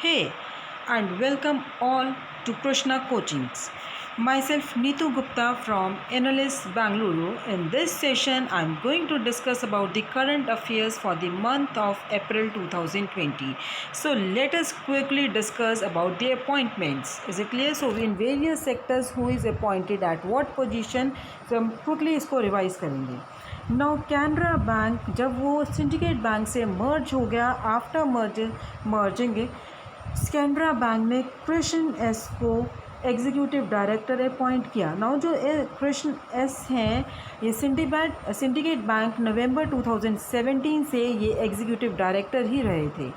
Hey, and welcome all to Krishna Coachings. Myself Neetu Gupta from Analyst Bangalore. In this session, I'm going to discuss about the current affairs for the month of April 2020. So let us quickly discuss about the appointments. Is it clear? So in various sectors, who is appointed at what position? So हम quickly इसको revise करेंगे. Now Canara bank जब वो syndicate bank से मर्ज हो गया, after merging Canara bank ने Krishna S को एग्जीक्यूटिव डायरेक्टर अपॉइंट किया. नाउ जो कृष्ण एस हैं ये सिंडिकेट बैंक नवंबर 2017 से ये एग्जीक्यूटिव डायरेक्टर ही रहे थे.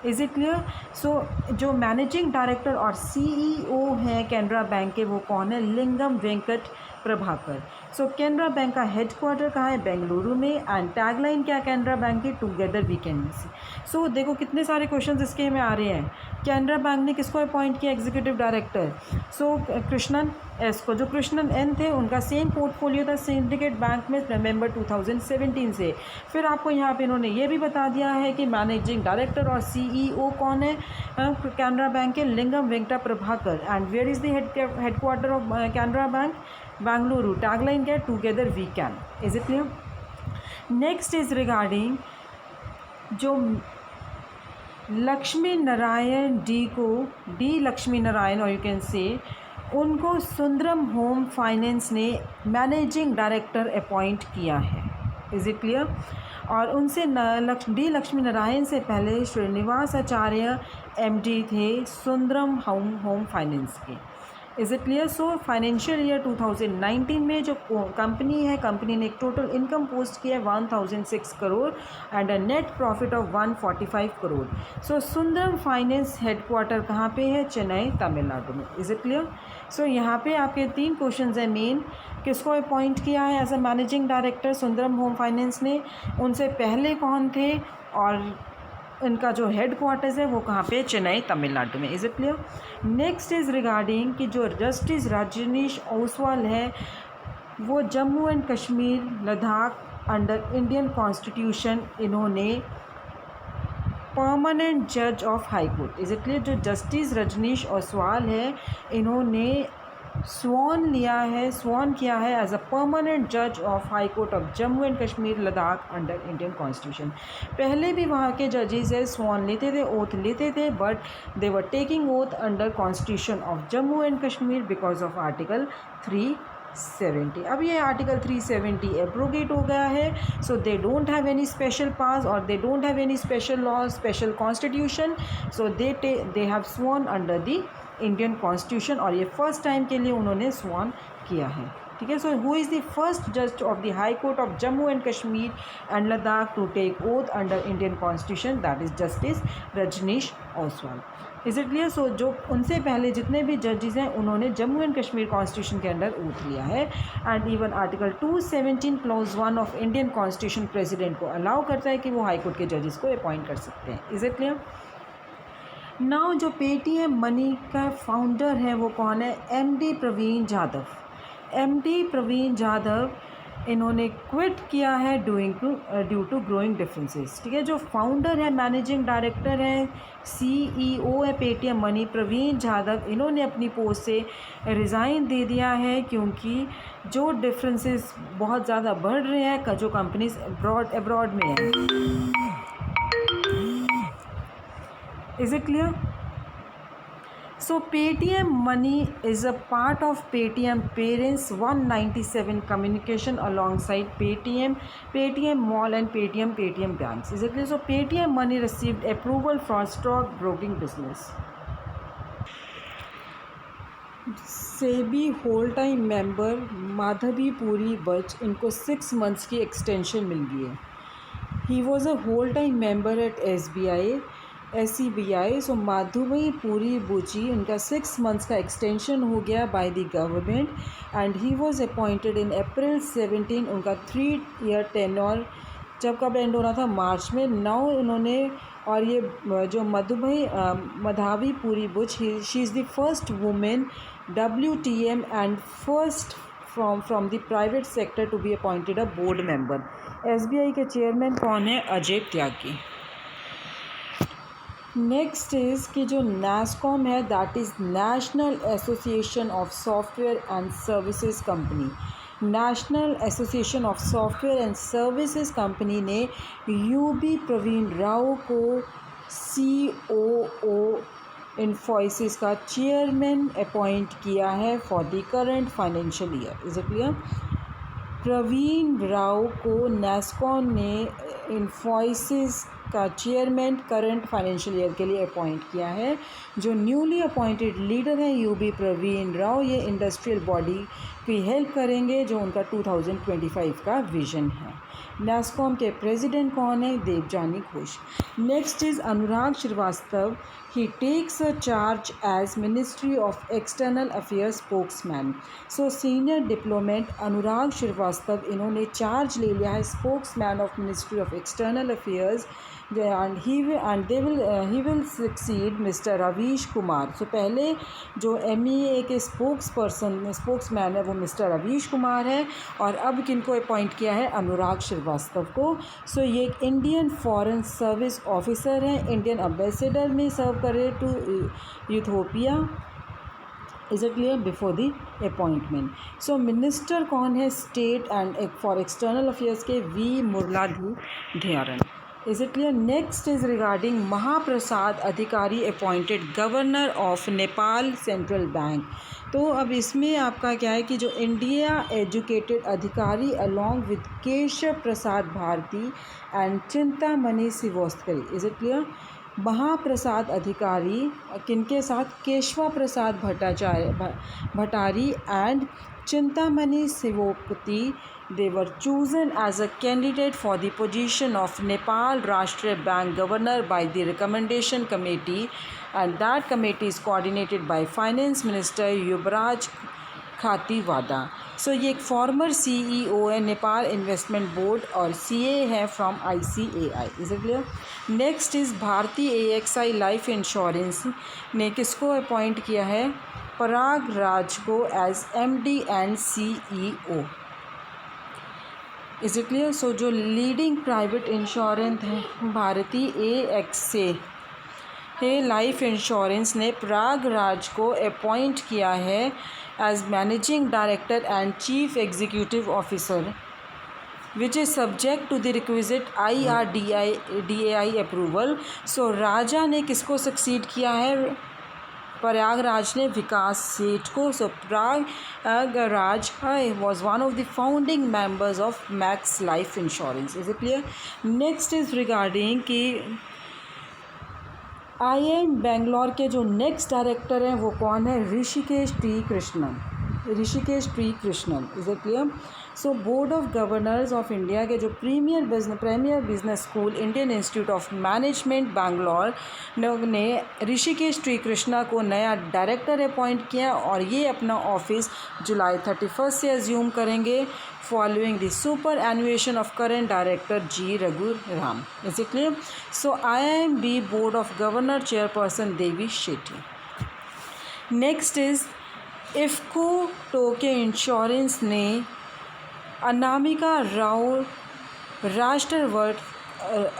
Is it clear? सो जो मैनेजिंग डायरेक्टर और सीईओ हैं कैनरा बैंक के वो कौन है? लिंगम वेंकट प्रभाकर. सो कैनरा बैंक का हेडक्वार्टर कहाँ है? बेंगलुरु में. एंड टैगलाइन क्या कैनरा बैंक की? Together we can see. So देखो कितने सारे क्वेश्चंस इसके में आ रहे हैं. कैनरा बैंक ने किसको अपॉइंट किया एग्जीक्यूटिव डायरेक्टर? सो कृष्णन एस को. जो कृष्णन एन थे उनका सेम पोर्टफोलियो था सिंडिकेट बैंक में नवंबर 2017 से. फिर आपको यहाँ पे इन्होंने ये भी बता दिया है कि मैनेजिंग डायरेक्टर और सीईओ कौन है कैनरा बैंक के? Lingam Venkata Prabhakar. And where is the headquarter of Canara bank? Bengaluru. Tagline क्या है? Together we can. Is it clear? Next is regarding जो लक्ष्मी नारायण डी लक्ष्मी नारायण और यू कैन से उनको सुंदरम होम फाइनेंस ने मैनेजिंग डायरेक्टर अपॉइंट किया है. Is it clear? और उनसे डी लक्ष्मी नारायण से पहले श्रीनिवास आचार्य एमडी थे सुंदरम होम फाइनेंस के. Is it clear? So financial year 2019 में जो कंपनी है, कंपनी ने एक टोटल इनकम पोस्ट किया है 1006 crore and a net profit of 145 crore. So Sundaram finance headquarter कहाँ पे है? चेन्नई, तमिलनाडु में. Is it clear? सो यहाँ पे आपके 3 क्वेश्चन हैं मेन. किसको अपॉइंट किया है as a managing director Sundaram home finance ने? उनसे पहले कौन थे? और इनका जो हेड क्वार्टर्स है वो कहाँ पे? चेन्नई, तमिलनाडु में. Is it clear? Next is regarding कि जो जस्टिस रजनीश ओसवाल है वो Jammu and Kashmir Ladakh under Indian constitution इन्होंने परमानेंट जज of high court. Is it clear? जो जस्टिस रजनीश ओसवाल है इन्होंने स्वॉन किया है एज अ परमानेंट जज of high court of Jammu and Kashmir Ladakh under Indian constitution. पहले भी वहाँ के जजेस है स्वॉन लेते थे, ओथ लेते थे, but they were taking oath under constitution of Jammu and Kashmir because of article 370. अब ये आर्टिकल 370 एब्रोगेट हो गया है. So they don't have any special pass और they don't have any special law, special constitution. So they have sworn under the Indian constitution और ये first time के लिए उन्होंने स्वॉन किया है. ठीक है? So who is the first जज of the high court of Jammu and Kashmir and Ladakh to take oath under Indian constitution? That is justice Rajnish Oswal. Is it clear? So जो उनसे पहले जितने भी जजेस हैं उन्होंने जम्मू एंड कश्मीर कॉन्स्टिट्यूशन के अंडर ओथ लिया है. And even article 217 clause 1 of Indian constitution president को अलाउ करता है कि वो हाई कोर्ट के जजेस को अपॉइंट कर सकते हैं. Is it clear? नाउ जो पेटीएम मनी का फाउंडर है वो कौन है? एमडी प्रवीण जाधव. एमडी प्रवीण जाधव इन्होंने क्विट किया है ड्यू टू ग्रोइंग डिफरेंसेस. ठीक है? जो फाउंडर है, मैनेजिंग डायरेक्टर है, सीईओ है पेटीएम मनी प्रवीण जाधव, इन्होंने अपनी पोस्ट से रिज़ाइन दे दिया है क्योंकि जो डिफरेंसेस बहुत ज़्यादा बढ़ रहे हैं जो कंपनीज अब्रॉड में है. Is it clear? So Paytm Money is a part of Paytm Parents 197 communication alongside Paytm Mall and Paytm Banks. Is it clear? So Paytm Money received approval for stock broking business. SEBI whole time member Madhabi Puri Buch इनको 6 months की extension मिल गई है. He was a whole time member at SEBI. So Madhabi Puri Buch उनका 6 months का extension हो गया by the government and he was appointed in April 17. उनका 3-year टेन्योर जब कब एंड होना था? मार्च में. नाउ इन्होंने और ये जो Madhavi Puri Buch she is the first women WTM and first from the private sector to be appointed a board member. SBI के चेयरमैन कौन है? अजय त्यागी. नेक्स्ट इज़ कि जो NASSCOM है, that is National Association of Software and Services Company. National Association of Software and Services Company ने UB Praveen Rao को COO Infosys का chairman appoint किया है for the current financial year. Is it clear? Praveen Rao को NASSCOM ने इन्फोसिस का चेयरमैन करंट फाइनेंशियल ईयर के लिए अपॉइंट किया है। जो न्यूली अपॉइंटेड लीडर हैं UB प्रवीण राव, ये इंडस्ट्रियल बॉडी की हेल्प करेंगे जो उनका 2025 का विजन है। NASSCOM के प्रेसिडेंट कौन है? Devjani Ghosh. Next is Anurag Srivastava. He takes a charge as ministry of external affairs spokesman. So senior diplomat Anurag Srivastava, इन्होंने चार्ज ले लिया है spokesman of ministry of external affairs, and he will succeed mister Ravish Kumar. So पहले जो MEA के स्पोक्समैन है वो मिस्टर रवीश कुमार है, और अब किनको अपॉइंट किया है? अनुराग श्रीवास्तव को। सो ये एक इंडियन फॉरेन सर्विस ऑफिसर हैं, इंडियन एम्बेसडर में सर्व करे to Ethiopia. Is it clear? Before the appointment. So minister कौन है state and for external affairs के? V Muralidharan. Is it clear? Next is regarding Mahaprasad Adhikari appointed governor of Nepal central bank. तो अब इसमें आपका क्या है कि जो India educated Adhikari along with Keshav Prasad Bharati and Chintamani Shrivastava. Is it clear? महाप्रसाद अधिकारी किनके साथ? Keshava Prasad Bhattarai and Chintamani Shivopati. They were chosen as a candidate for the position of Nepal Rashtriya Bank Governor by the recommendation committee, and that committee is coordinated by Finance Minister Yuvraj Khatiwada. So ये एक former CEO है Nepal investment board, और CA है from ICAI। Is it clear? Next is Bharatiya AXI life insurance ने किसको appoint किया है? पराग राज को as MD and CEO। Is it clear? So जो लीडिंग प्राइवेट इंश्योरेंस है भारतीय AXA लाइफ इंश्योरेंस ने पराग राज को अपॉइंट किया है as managing director and chief executive officer, which is subject to the requisite IRDAI approval. So Raja ने किसको succeed किया है? प्रयागराज ने विकास सेठ को। सो Prayagraj was one of the founding members of Max Life Insurance. Is it clear? Next is regarding कि IIM Bangalore के जो नेक्स्ट डायरेक्टर हैं वो कौन है? Rishikesh T Krishnan. Is it clear? So board of governors of India के जो premier business school Indian Institute of Management Bangalore ने ऋषिकेश टी कृष्णा को नया डायरेक्टर अपॉइंट किया, और ये अपना ऑफिस जुलाई 31 से अज्यूम करेंगे following the superannuation of current director G Raghuram. Is it clear? So IIMB board of governor chairperson Devi Shetty. Next is IFFCO Tokio insurance ने अनामिका राव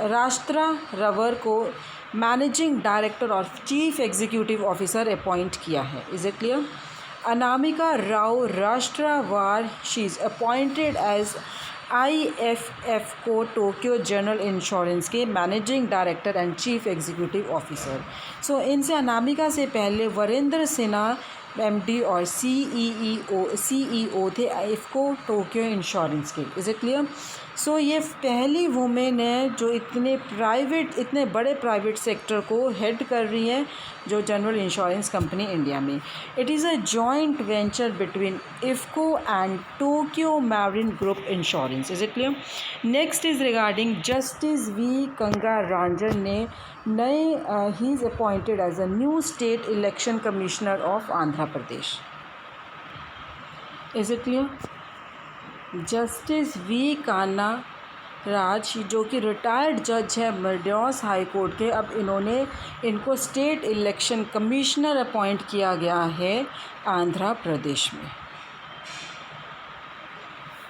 राष्ट्रावर को मैनेजिंग डायरेक्टर और चीफ एग्जीक्यूटिव ऑफिसर अपॉइंट किया है। Is it clear? Anamika Rao Rashtravar, she is appointed as IFF को Tokyo general insurance के managing director and chief executive officer. So इनसे अनामिका से पहले वरेंद्र सिन्हा MD और CEO थे इफ्को टोक्यो इंश्योरेंस के। Is it clear? सो ये पहली वुमेन है जो इतने बड़े प्राइवेट सेक्टर को हेड कर रही हैं जो जनरल इंश्योरेंस कंपनी इंडिया में। It is a joint venture between IFFCO and Tokyo marine group insurance. Is it clear? Next is regarding justice V Kanagarajan ने he is appointed as a new state election commissioner of Andhra Pradesh. Is it clear? Justice V Kanna Raj जो कि retired जज है Madras high court के, अब इनको state election commissioner appoint किया गया है आंध्र प्रदेश में।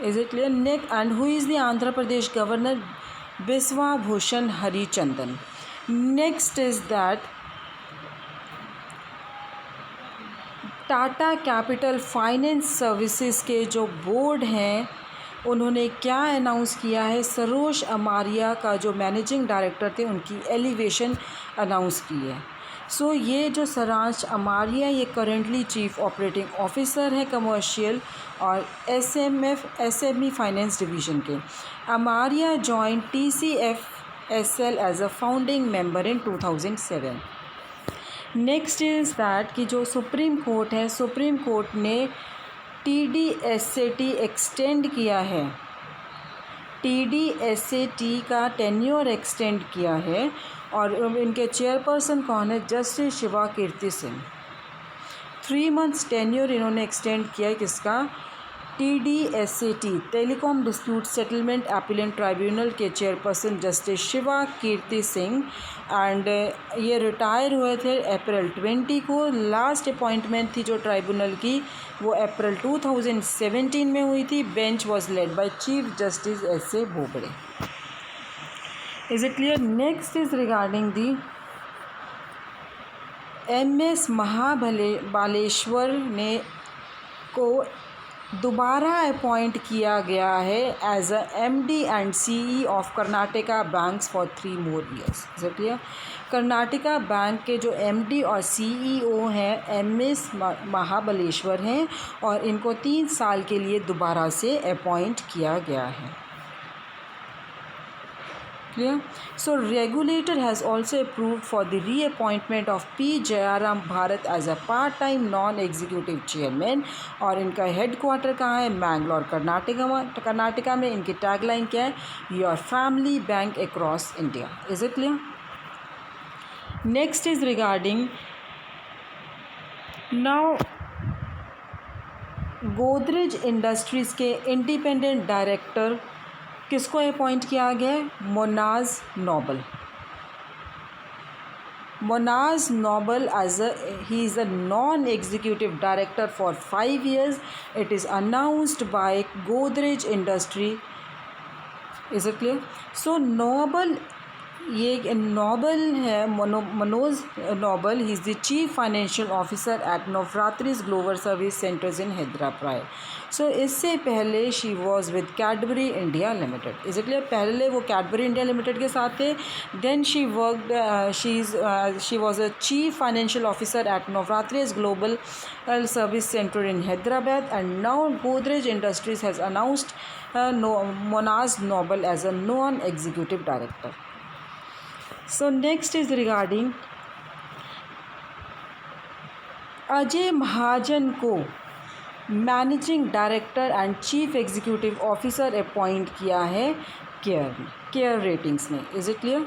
Is it clear? Next, and who is the Andhra Pradesh governor? Biswa Bhushan Harichandan. Next is that Tata capital finance services के जो बोर्ड हैं उन्होंने क्या अनाउंस किया है, सरोज अमारिया का जो मैनेजिंग डायरेक्टर थे उनकी एलिवेशन अनाउंस की है। सो ये जो सारांश अमारिया ये करेंटली चीफ ऑपरेटिंग ऑफिसर है कमर्शियल और एसएमई फाइनेंस डिवीज़न के। Amaria join TCFSL as a founding member in 2007। Next is that कि जो सुप्रीम कोर्ट है, सुप्रीम कोर्ट ने TDSAT एक्सटेंड किया है, TDSAT का टेन्योर एक्सटेंड किया है और इनके चेयरपर्सन कौन है, justice Shiva Kirti Singh. 3 months tenure इन्होंने एक्सटेंड किया है किसका, TDSAT telecom dispute settlement appellate tribunal के chairperson justice Shiva Kirti Singh and ये रिटायर हुए थे अप्रैल 20 को। लास्ट अपॉइंटमेंट थी जो ट्राइब्यूनल की वो अप्रैल 2017 में हुई थी। Bench was led by chief justice SA Bobde. Is it clear? Next is regarding the MS Mahabaleshwar ने को दोबारा अपॉइंट किया गया है as a MD and CE of Karnataka banks for 3 more years। Is it clear? Karnataka bank के जो MD और CEO हैं MS महाबलेश्वर हैं और इनको 3 साल के लिए दोबारा से अपॉइंट किया गया है। Clear? So regulator has also approved for the reappointment of P. Jayaram Bharat as a part-time non-executive chairman और इनका हेडक्वार्टर कहाँ है, मैंगलोर कर्नाटका में। इनकी टैगलाइन क्या है, your family bank across India. Is it clear? Next is regarding now Godrej industries के independent director किसको अपॉइंट किया गया है, Monaz Noble. Monaz Noble as he is a non executive director for 5 years। It is announced by Godrej industry. Is it clear? So Noble ये Noble है, Manoj Noble, he is the chief financial officer at Novartis global service centres in Hyderabad. सो इससे पहले she was with Cadbury India limited. Is clear? पहले वो Cadbury India limited के साथ थे। Then she worked she was a chief financial officer at Novartis global service centre in Hyderabad and now Godrej industries has announced Monaz Noble as a non executive director. So next is regarding Ajay Mahajan को managing director and chief executive officer appoint किया है care ratings ने। Is it clear?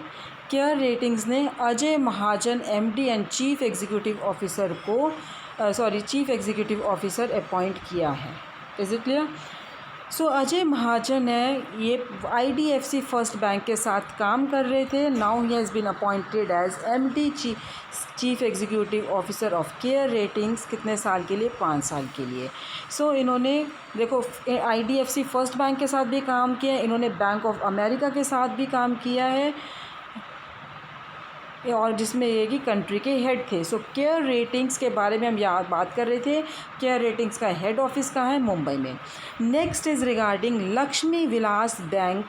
Care ratings ने Ajay Mahajan MD and chief executive officer को chief executive officer appoint किया है। Is it clear? So Ajay Mahajan है, ये IDFC फर्स्ट बैंक के साथ काम कर रहे थे। Now he has been appointed as MD chief executive officer of care ratings. कितने साल के लिए? 5 साल के लिए। सो इन्होंने देखो IDFC फर्स्ट बैंक के साथ भी काम किया है, इन्होंने बैंक ऑफ अमेरिका के साथ भी काम किया है और जिसमें ये कि कंट्री के हेड थे। सो केयर रेटिंग्स के बारे में हम बात कर रहे थे। केयर रेटिंग्स का हेड ऑफिस कहाँ है? मुंबई में। Next is regarding Lakshmi Vilas bank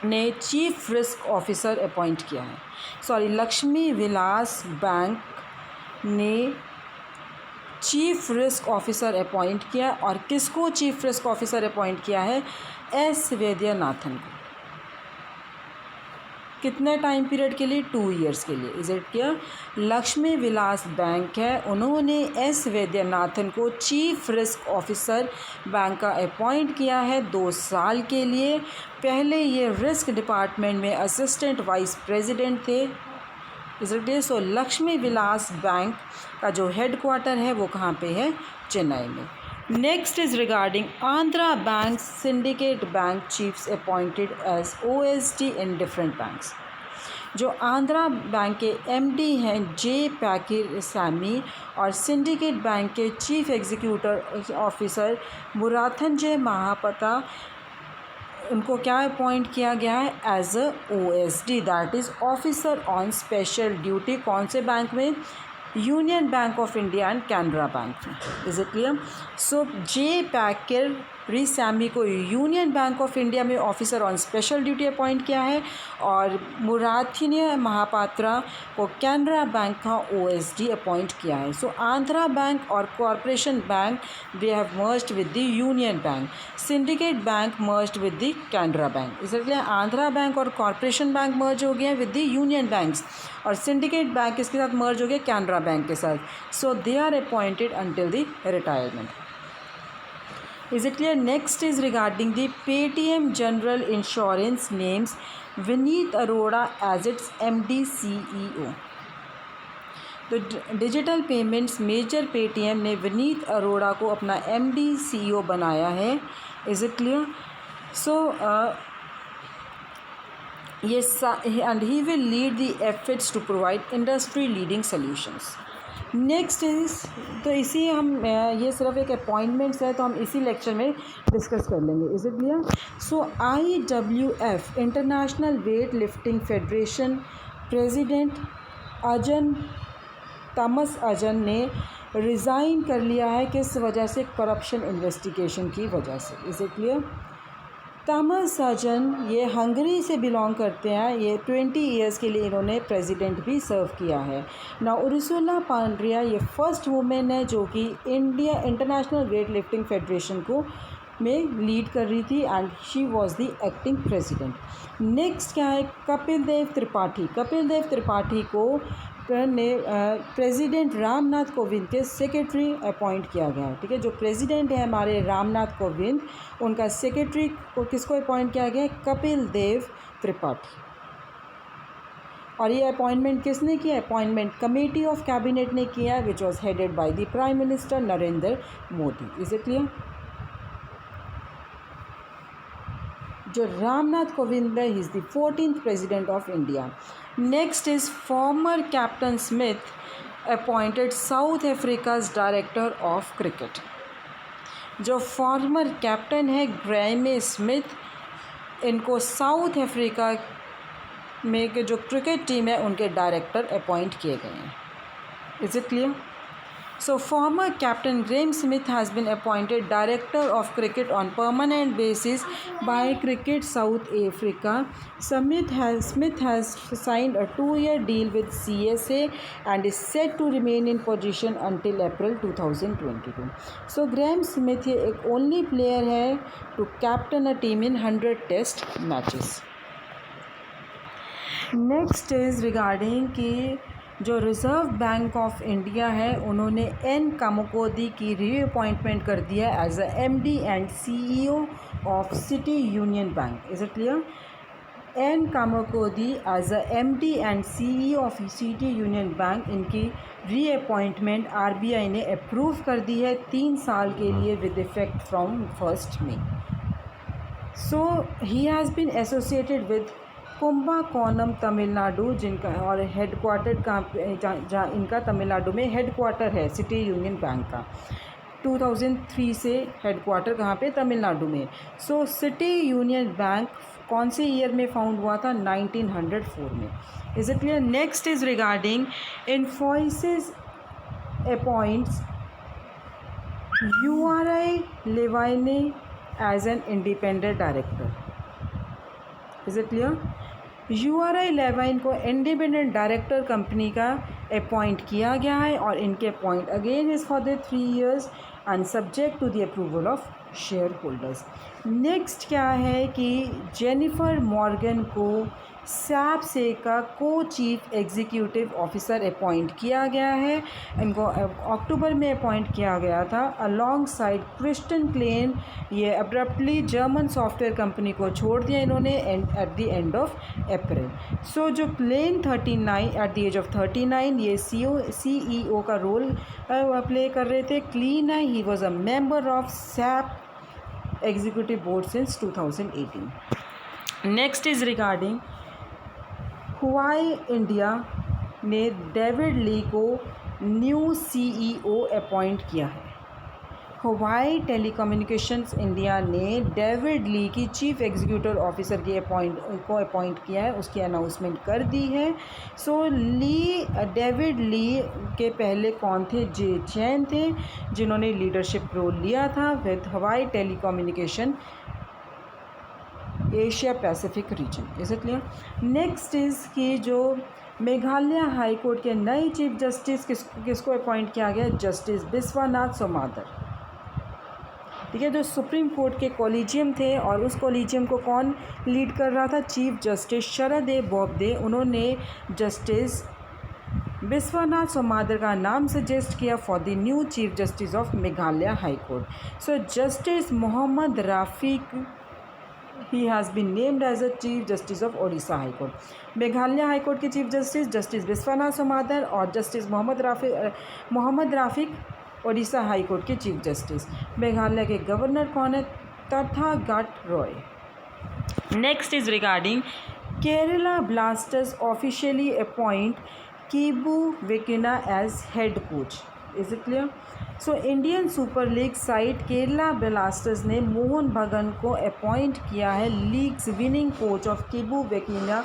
ने चीफ रिस्क ऑफिसर अपॉइंट किया है। लक्ष्मी विलास बैंक ने चीफ रिस्क ऑफिसर अपॉइंट किया और किसको चीफ रिस्क ऑफिसर अपॉइंट किया है? S. वैद्यनाथन को। कितने टाइम पीरियड के लिए? 2 years के लिए। Is it clear? Lakshmi Vilas bank है, उन्होंने S. वैद्यनाथन को चीफ रिस्क ऑफिसर बैंक का अपॉइंट किया है 2 साल के लिए। पहले ये रिस्क डिपार्टमेंट में असिस्टेंट वाइस प्रेसिडेंट थे। Is it clear? So Lakshmi Vilas bank का जो हेडक्वार्टर है वो कहाँ पे है? चेन्नई में। Next is regarding Andhra bank syndicate bank chiefs appointed as OSD in different banks. जो आंध्रा बैंक के MD हैं J. पाकिरसामी और सिंडिकेट बैंक के chief executive officer Mrutyunjay Mahapatra उनको क्या अपॉइंट किया गया है? As a OSD, that is officer on special duty. कौन से बैंक में? Union bank of India and Canara bank में। Is it clear? So J Packirisamy को यूनियन बैंक ऑफ इंडिया में officer on special duty appoint किया है, और मुराथिन्य महापात्रा को कैनरा बैंक का OSD अपॉइंट किया है। सो आंध्रा बैंक और corporation bank they have merged with the union bank. Syndicate bank merged with the Canara bank. इसलिए आंध्रा बैंक और कॉरपोरेशन बैंक मर्ज हो गया विद द यूनियन बैंक्स, और सिंडिकेट बैंक किसके साथ मर्ज हो गया? कैनरा बैंक के साथ। So they are appointed until the retirement. Is it clear? Next is regarding the Paytm General Insurance names Vineet Arora as its MD CEO. तो digital payments major Paytm ने विनीत अरोड़ा को अपना MD CEO बनाया है। Is it clear? So and he will lead the efforts to provide industry leading solutions. Next is, तो इसी हम ये सिर्फ एक अपॉइंटमेंट्स है तो हम इसी लेक्चर में डिस्कस कर लेंगे। Is it clear? So IWF international weight lifting federation president Thomas अजन ने रिज़ाइन कर लिया है। किस वजह से? करप्शन इन्वेस्टिगेशन की वजह से। Is it clear? थॉमस अजन ये हंगरी से बिलोंग करते हैं। ये 20 ईयर्स के लिए इन्होंने प्रेसिडेंट भी सर्व किया है ना। उर्सुला पांड्रिया ये फर्स्ट वुमेन है जो कि India international weight lifting federation को में लीड कर रही थी, and she was the acting president. Next क्या है? कपिल देव त्रिपाठी। कपिल देव त्रिपाठी को ने प्रेसिडेंट रामनाथ कोविंद के सेक्रेटरी अपॉइंट किया गया है। ठीक है, जो प्रेसिडेंट है हमारे रामनाथ कोविंद, उनका सेक्रेटरी को किसको अपॉइंट किया गया है? कपिल देव त्रिपाठी। और ये अपॉइंटमेंट किसने किया? अपॉइंटमेंट कमेटी ऑफ कैबिनेट ने किया, which was headed by the prime minister Narendra Modi. Is it clear? जो रामनाथ कोविंद है, ही is the 14th president of India. Next is former captain Smith appointed south Africa's director of cricket. जो former captain है ग्रैमे Smith, इनको south Africa में के जो cricket team है उनके डायरेक्टर अपॉइंट किए गए हैं। Is it clear? So former captain Graeme Smith has been appointed director of cricket on permanent basis by Cricket South Africa. Smith has signed a 2-year deal with CSA and is set to remain in position until April 2022. So Graeme Smith ये एक only player है to captain a team in 100 test matches. Next is regarding कि जो reserve bank of India है उन्होंने N कामकोदी की reappointment कर दिया as a MD and CEO of city union bank. Is it clear? N Kamakodi as a MD and CEO of city union bank, इनकी reappointment RBI ने approve कर दी है 3 साल के लिए with effect from 1 May. So he has been associated with Kumbakonam Tamil Nadu, जिनका और हेडक्वार्टर जहाँ इनका तमिलनाडु में हेडक्वार्टर है सिटी यूनियन बैंक का। 2003 से हेडक्वार्टर कहाँ पे? तमिलनाडु में। सो सिटी यूनियन बैंक कौन से ईयर में फाउंड हुआ था? 1904 में। Is it clear? Next is regarding Infosys appoints URI Levine as an independent director. Is it clear? URI Levine को इंडिपेंडेंट डायरेक्टर कंपनी का अपॉइंट किया गया है, और इनके appoint again is for the 3 years and subject to the approval of shareholders. Next क्या है कि जेनिफर मॉर्गन को सैप से का को चीफ एग्जीक्यूटिव ऑफिसर अपॉइंट किया गया है। इनको अक्टूबर में अपॉइंट किया गया था अलॉन्ग साइड क्रिस्टन क्लेन। ये अब्रप्टली जर्मन सॉफ्टवेयर कंपनी को छोड़ दिया इन्होंने at the end of April. So जो Klein 39 at the age of 39 ये CEO का रोल प्ले कर रहे थे। क्लीन है, he was a member of SAP executive board since 2018। Next is regarding Huawei India ने डेविड ली को न्यू CEO अपॉइंट किया है। हवाई टेलीकम्युनिकेशंस इंडिया ने डेविड ली की चीफ एग्जीक्यूटिव ऑफिसर की अपॉइंट किया है, उसकी अनाउंसमेंट कर दी है। सो डेविड ली के पहले कौन थे? जे चैन थे, जिन्होंने लीडरशिप रोल लिया था विद हवाई telecommunication Asia Pacific region. Is it clear? Next is कि जो मेघालय हाई कोर्ट के नए चीफ जस्टिस किसको अपॉइंट किया गया? जस्टिस बिस्वानाथ सोमादर। ठीक है, जो सुप्रीम कोर्ट के कॉलेजियम थे और उस कॉलेजियम को कौन लीड कर रहा था? Chief justice Sharad A Bobde. उन्होंने जस्टिस बिस्वानाथ सोमादर का नाम सजेस्ट किया for the new chief justice of Meghalaya high court. So justice Mohammad Rafiq he has been named as a chief justice of Odisha high court. Meghalaya high court के चीफ जस्टिस बिस्वानाथ सोमादर और justice Mohammad Rafiq Odisha high court के chief justice. Meghalaya के governor कौन है? Tathagata Roy. Next is regarding Kerala blasters officially appoint Kibu Vicuna as head coach. Is it clear? So Indian super league side Kerala blasters ने मोहन बगान को appoint किया है leagues winning coach of Kibu Vicuna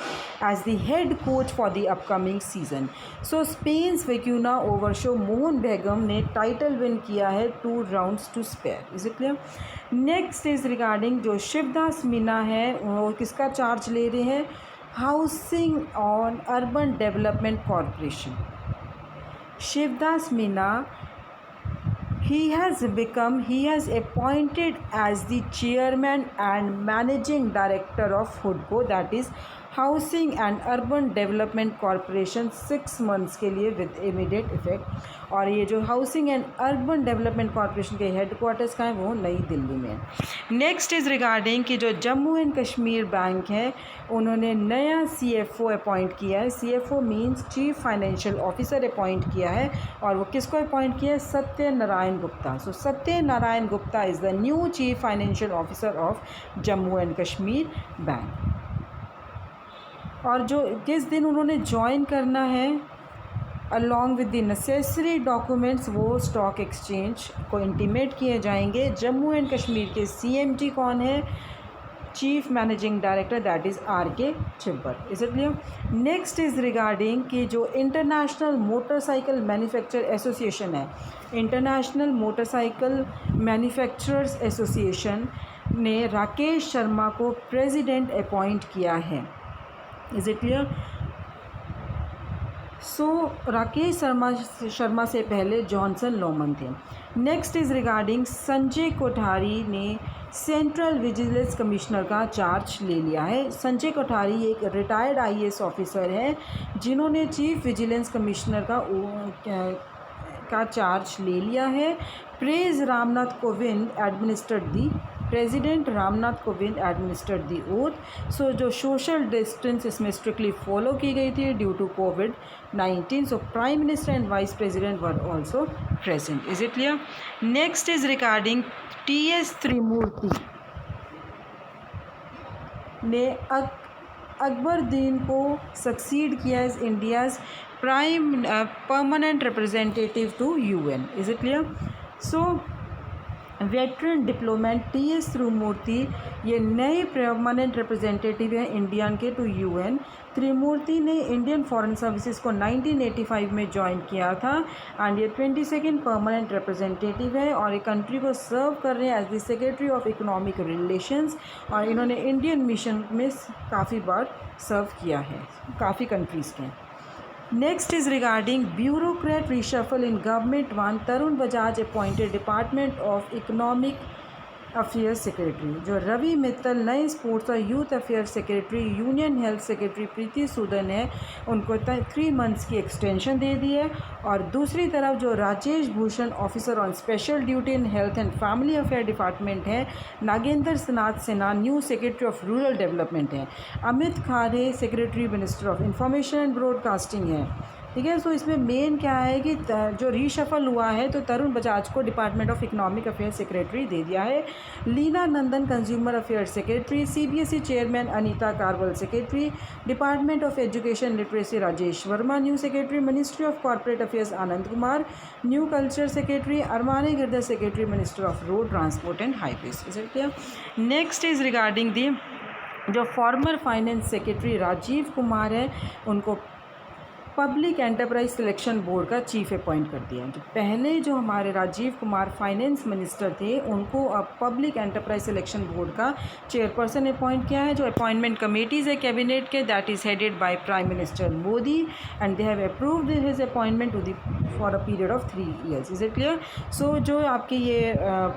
as the head coach for the upcoming season. So Spain's Vicuna oversaw Mohun Bagan ने title win किया है 2 rounds to spare. Is it clear? Next is regarding जो शिवदास मीना है वो किसका चार्ज ले रहे हैं? Housing on urban development corporation. Shivdas Meena he has appointed as the chairman and managing director of HUDCO, that is housing and urban development corporation 6 months के लिए with immediate effect. और ये जो housing and urban development corporation के headquarters का है वो नई दिल्ली में है। नेक्स्ट इज़ रिगार्डिंग कि जो जम्मू एंड कश्मीर बैंक है उन्होंने नया CFO अपॉइंट किया है। CFO means chief financial officer appoint किया है और वो किसको अपॉइंट किया है? Satyanarayan Gupta. So Satyanarayan Gupta is the new chief financial officer of Jammu and Kashmir bank. और जो किस दिन उन्होंने ज्वाइन करना है along with the necessary documents वो स्टॉक एक्सचेंज को इंटीमेट किए जाएंगे। जम्मू एंड कश्मीर के CMD कौन है? Chief managing director, that is RK Chhibber. Is it clear? Next is regarding कि जो इंटरनेशनल मोटरसाइकिल मैन्युफैक्चर एसोसिएशन है, इंटरनेशनल मोटरसाइकिल मैन्युफैक्चरर्स एसोसिएशन ने राकेश शर्मा को प्रेसिडेंट अपॉइंट किया है। Is it clear? So Rakesh Sharma से पहले जॉनसन लोमन थे। Next is regarding Sanjay Kothari ने सेंट्रल विजिलेंस कमिश्नर का चार्ज ले लिया है। संजय कोठारी एक रिटायर्ड IAS ऑफिसर है जिन्होंने चीफ विजिलेंस कमिश्नर का चार्ज ले लिया है। Pres Ramnath Kovind administered the president Ramnath Kovind administered the oath. So जो सोशल डिस्टेंस इसमें स्ट्रिक्टली फॉलो की गई थी due to COVID-19। So prime minister and vice president were also present. Is it clear? Next is regarding TS Tirumurti ने अकबरुद्दीन को succeed किया as India's permanent representative to UN। Is it clear? So veteran diplomat TS त्रिमूर्ति ये नए permanent representative हैं Indian के to UN। त्रिमूर्ति ने Indian foreign services को 1985 में ज्वाइन किया था एंड ये 22nd परमानेंट रिप्रेजेंटेटिव है और ये कंट्री को सर्व कर रहे हैं as the secretary of economic relations. और इन्होंने इंडियन मिशन में काफ़ी बार सर्व किया है काफ़ी कंट्रीज़ के। Next is regarding bureaucrat reshuffle in government one. Tarun Bajaj appointed department of economic affairs secretary. जो रवि मित्तल नए स्पोर्ट्स और youth affairs secretary, union health secretary Preeti Sudan है उनको 3 मंथ्स की एक्सटेंशन दे दी है। और दूसरी तरफ जो Rajesh Bhushan officer on special duty in health and family affair department है, Nagendra Nath Sinha new secretary of rural development है, Amit Khare secretary minister of information and broadcasting है, ठीक है। सो इसमें मेन क्या है कि जो रीशफल हुआ है तो तरुण बजाज को department of economic affairs secretary दे दिया है, Leena Nandan consumer affairs secretary, CBSE chairman Anita Karwal secretary, department of education literacy Rajesh Verma new secretary, ministry of corporate affairs Anand Kumar new culture secretary, Aramane Giridhar secretary minister of road transport and highways. Is it clear? Next is regarding the जो former finance secretary Rajiv Kumar है उनको public enterprise selection board का chief appoint कर दिया। जो पहले जो हमारे राजीव कुमार फाइनेंस मिनिस्टर थे उनको अब पब्लिक एंटरप्राइज सिलेक्शन बोर्ड का चेयरपर्सन अपॉइंट किया है। जो अपॉइंटमेंट कमेटीज़ है कैबिनेट के that is headed by prime minister Modi and they have approved his appointment to the for a period of 3 years। Is it clear? So जो आपके ये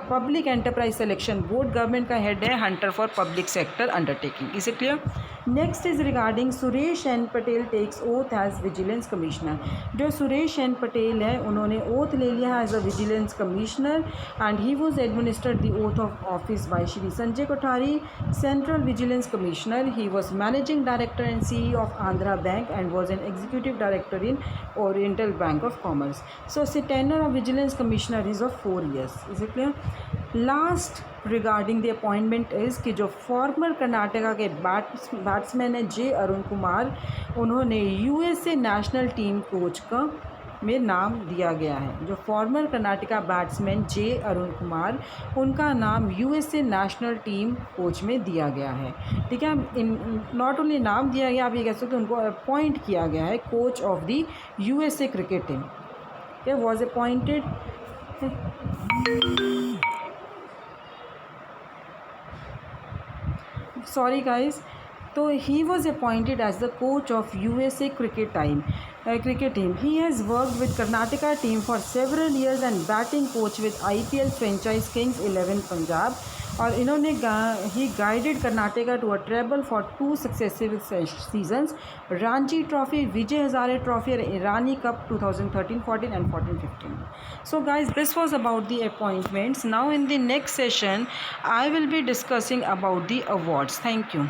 public enterprise selection board government का head है hunter for public sector undertaking. Is it clear? Next is regarding Suresh N Patel takes oath as vigilance commissioner. जो Suresh N Patel है उन्होंने oath ले लिया है as a vigilance commissioner and he was administered the oath of office by Shri Sanjay Kothari central vigilance commissioner. He was managing director and CEO of Andhra bank and was an executive director in oriental bank of commerce. So tenure of vigilance commissioner is of 4 years। Is it clear? Last regarding the appointment is कि जो farmer Karnataka के batsman है जे अरुण कुमार उन्होंने USA national team coach का में नाम दिया गया है। जो फॉर्मर कर्नाटका बैट्समैन जे अरुण कुमार उनका नाम USA नेशनल टीम कोच में दिया गया है। ठीक है। नॉट ओनली नाम दिया गया, आप ये कह सकते हो उनको अपॉइंट किया गया है coach of the USA cricket team. was appointed sorry guys, so he was appointed as the coach of USA cricket team. He has worked with Karnataka team for several years and batting coach with IPL franchise Kings 11 Punjab और इन्होंने ही guided Karnataka to a treble for 2 successive seasons, Ranji trophy, Vijay Hazare trophy और Irani cup 2013-14 and 14-15. So guys, this was about the appointments. Now in the next session I will be discussing about the awards. Thank you.